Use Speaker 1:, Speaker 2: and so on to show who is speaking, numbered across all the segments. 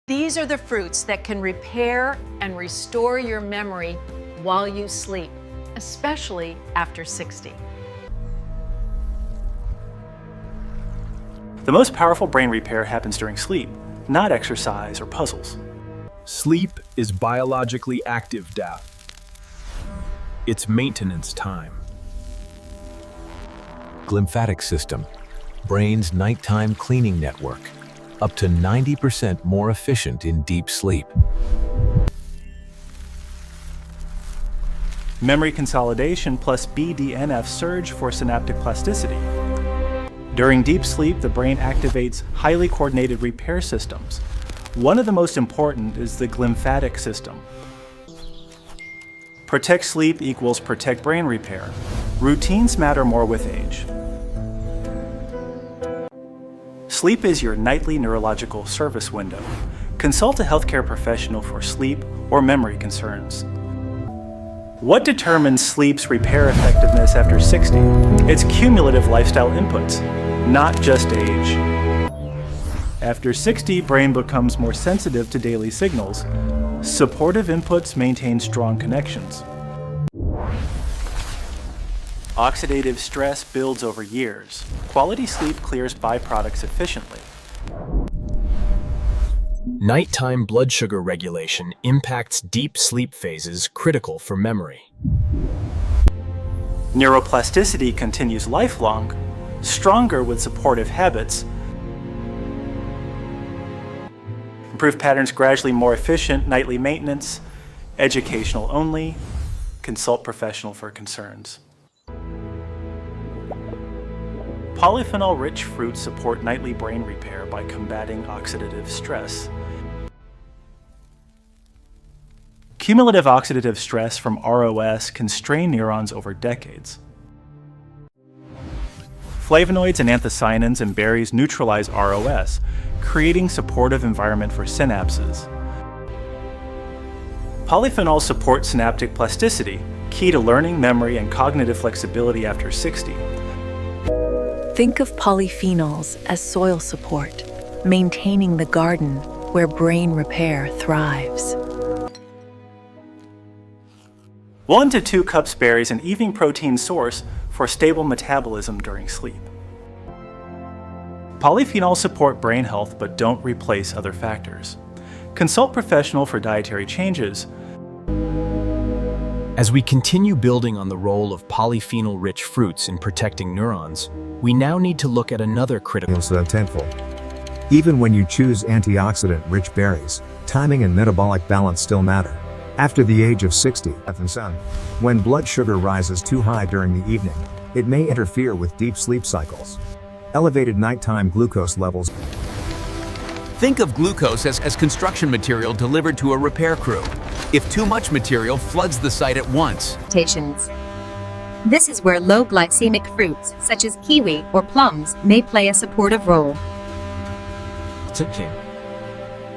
Speaker 1: These are the fruits that can repair and restore your memory while you sleep, especially after 60.
Speaker 2: The most powerful brain repair happens during sleep, not exercise or puzzles.
Speaker 3: Sleep is biologically active data. It's maintenance time.
Speaker 4: Glymphatic system, brain's nighttime cleaning network, up to 90% more efficient in deep sleep.
Speaker 2: Memory consolidation plus BDNF surge for synaptic plasticity. During deep sleep, the brain activates highly coordinated repair systems. One of the most important is the glymphatic system. Protect sleep equals protect brain repair. Routines matter more with age. Sleep is your nightly neurological service window. Consult a healthcare professional for sleep or memory concerns. What determines sleep's repair effectiveness after 60? It's cumulative lifestyle inputs, not just age. After 60, brain becomes more sensitive to daily signals. Supportive inputs maintain strong connections. Oxidative stress builds over years. Quality sleep clears byproducts efficiently.
Speaker 3: Nighttime blood sugar regulation impacts deep sleep phases critical for memory.
Speaker 2: Neuroplasticity continues lifelong, stronger with supportive habits. Improved patterns gradually more efficient, nightly maintenance, educational only, consult professional for concerns. Polyphenol-rich fruits support nightly brain repair by combating oxidative stress. Cumulative oxidative stress from ROS can strain neurons over decades. Flavonoids and anthocyanins in berries neutralize ROS, creating supportive environment for synapses. Polyphenols support synaptic plasticity, key to learning, memory, and cognitive flexibility after 60.
Speaker 5: Think of polyphenols as soil support, maintaining the garden where brain repair thrives.
Speaker 2: 1 to 2 cups berries an evening protein source for stable metabolism during sleep. Polyphenols support brain health but don't replace other factors. Consult professional for dietary changes.
Speaker 3: As we continue building on the role of polyphenol-rich fruits in protecting neurons, we now need to look at another critical
Speaker 6: Tentful. Even when you choose antioxidant-rich berries, timing and metabolic balance still matter. After the age of 60, when blood sugar rises too high during the evening, it may interfere with deep sleep cycles. Elevated nighttime glucose levels.
Speaker 7: Think of glucose as construction material delivered to a repair crew. If too much material floods the site at once.
Speaker 8: This is where low glycemic fruits, such as kiwi or plums, may play a supportive role.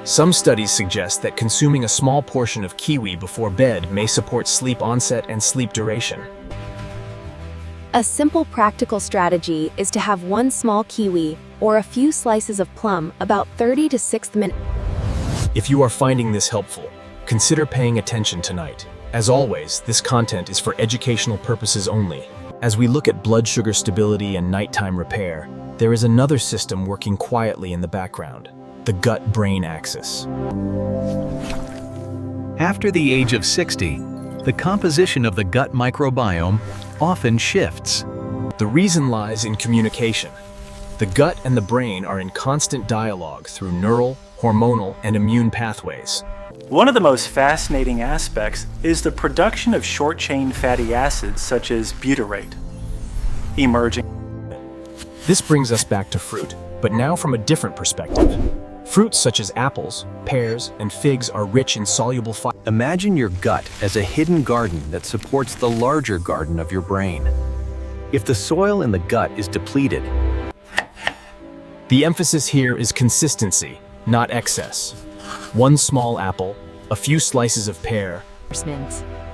Speaker 3: Some studies suggest that consuming a small portion of kiwi before bed may support sleep onset and sleep duration.
Speaker 9: A simple practical strategy is to have one small kiwi or a few slices of plum about 30 to 60 minutes.
Speaker 3: If you are finding this helpful, consider paying attention tonight. As always, this content is for educational purposes only. As we look at blood sugar stability and nighttime repair, there is another system working quietly in the background: the gut-brain axis.
Speaker 7: After the age of 60, the composition of the gut microbiome often shifts.
Speaker 3: The reason lies in communication. The gut and the brain are in constant dialogue through neural, hormonal, and immune pathways.
Speaker 2: One of the most fascinating aspects is the production of short-chain fatty acids such as butyrate, emerging.
Speaker 3: This brings us back to fruit, but now from a different perspective. Fruits such as apples, pears, and figs are rich in soluble fiber.
Speaker 7: Imagine your gut as a hidden garden that supports the larger garden of your brain. If the soil in the gut is depleted,
Speaker 3: the emphasis here is consistency, not excess. One small apple, a few slices of pear.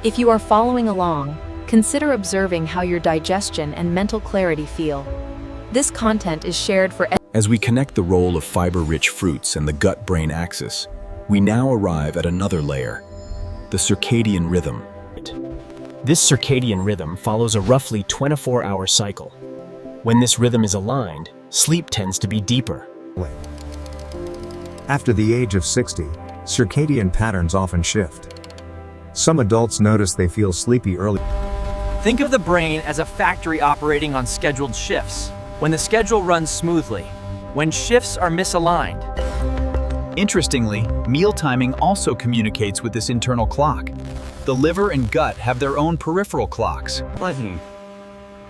Speaker 9: If you are following along, consider observing how your digestion and mental clarity feel. This content is shared for
Speaker 3: As we connect the role of fiber-rich fruits and the gut-brain axis, We now arrive at another layer, the circadian rhythm. This circadian rhythm follows a roughly 24-hour cycle. When this rhythm is aligned, sleep tends to be deeper.
Speaker 6: After the age of 60, circadian patterns often shift. Some adults notice they feel sleepy early.
Speaker 10: Think of the brain as a factory operating on scheduled shifts. When the schedule runs smoothly, when shifts are misaligned.
Speaker 7: Interestingly, meal timing also communicates with this internal clock. The liver and gut have their own peripheral clocks.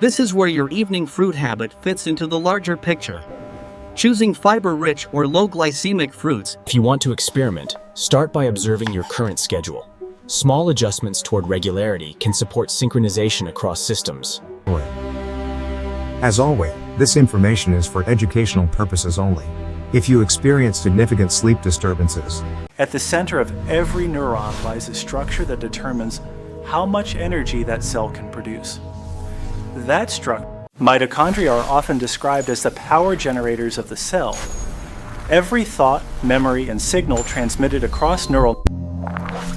Speaker 10: This is where your evening fruit habit fits into the larger picture. Choosing fiber-rich or low-glycemic fruits.
Speaker 3: If you want to experiment, start by observing your current schedule. Small adjustments toward regularity can support synchronization across systems.
Speaker 6: As always, this information is for educational purposes only. If you experience significant sleep disturbances,
Speaker 2: At the center of every neuron lies a structure that determines how much energy that cell can produce. That structure, mitochondria, are often described as the power generators of the cell. Every thought, memory, and signal transmitted across neural.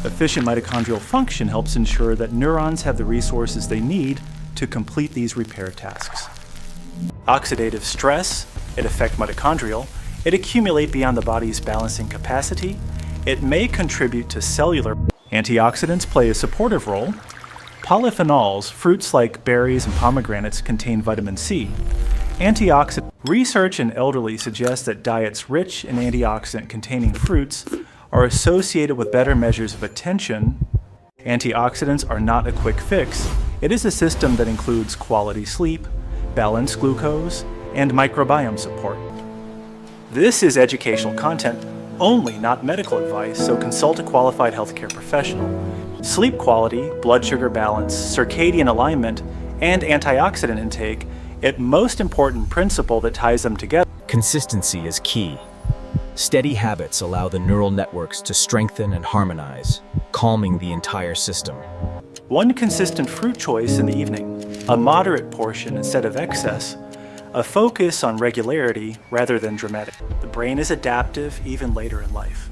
Speaker 2: Efficient mitochondrial function helps ensure that neurons have the resources they need to complete these repair tasks. Oxidative stress, it affects mitochondrial. It accumulates beyond the body's balancing capacity. It may contribute to cellular. Antioxidants play a supportive role. Polyphenols, fruits like berries and pomegranates, contain vitamin C. Antioxidant research in elderly suggests that diets rich in antioxidant-containing fruits are associated with better measures of attention. Antioxidants are not a quick fix. It is a system that includes quality sleep, balanced glucose, and microbiome support. This is educational content only, not medical advice, so consult a qualified healthcare professional. Sleep quality, blood sugar balance, circadian alignment, and antioxidant intake, a most important principle that ties them together.
Speaker 3: Consistency is key. Steady habits allow the neural networks to strengthen and harmonize, calming the entire system.
Speaker 2: One consistent fruit choice in the evening, a moderate portion instead of excess, a focus on regularity rather than dramatic. The brain is adaptive even later in life.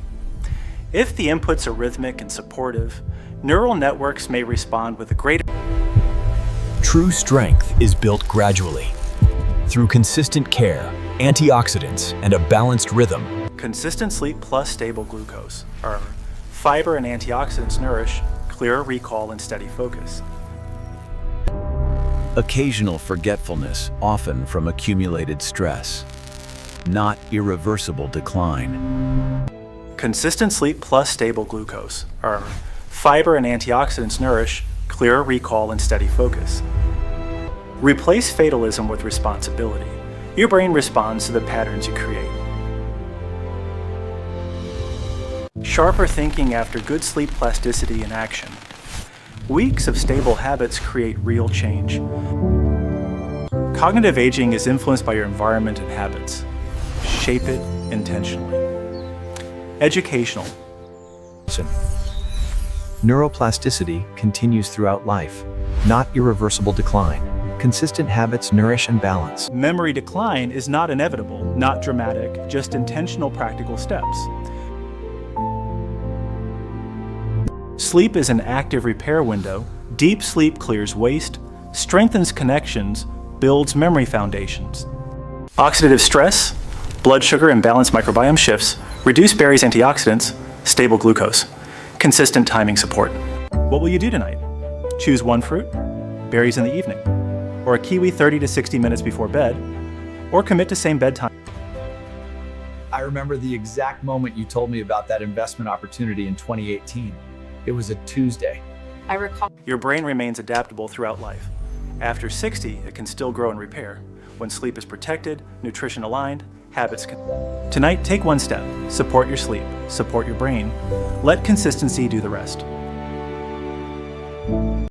Speaker 2: If the inputs are rhythmic and supportive, neural networks may respond with a greater.
Speaker 3: True strength is built gradually. Through consistent care, antioxidants, and a balanced rhythm.
Speaker 2: Consistent sleep plus stable glucose. Our fiber and antioxidants nourish clear recall and steady focus.
Speaker 4: Occasional forgetfulness, often from accumulated stress. Not irreversible decline.
Speaker 2: Consistent sleep plus stable glucose. Our fiber and antioxidants nourish clear recall and steady focus. Replace fatalism with responsibility. Your brain responds to the patterns you create. Sharper thinking after good sleep plasticity in action. Weeks of stable habits create real change. Cognitive aging is influenced by your environment and habits. Shape it intentionally. Educational.
Speaker 11: Neuroplasticity continues throughout life, not irreversible decline. Consistent habits nourish and balance.
Speaker 2: Memory decline is not inevitable, not dramatic, just intentional practical steps. Sleep is an active repair window. Deep sleep clears waste, strengthens connections, builds memory foundations. Oxidative stress, blood sugar and balanced microbiome shifts, reduce berries antioxidants, stable glucose, consistent timing support. What will you do tonight? Choose one fruit, berries in the evening, or a kiwi 30 to 60 minutes before bed, or commit to same bedtime.
Speaker 12: I remember the exact moment you told me about that investment opportunity in 2018. It was a Tuesday.
Speaker 1: I recall.
Speaker 2: Your brain remains adaptable throughout life. After 60, it can still grow and repair. When sleep is protected, nutrition aligned, habits can. Tonight, take one step. Support your sleep. Support your brain. Let consistency do the rest.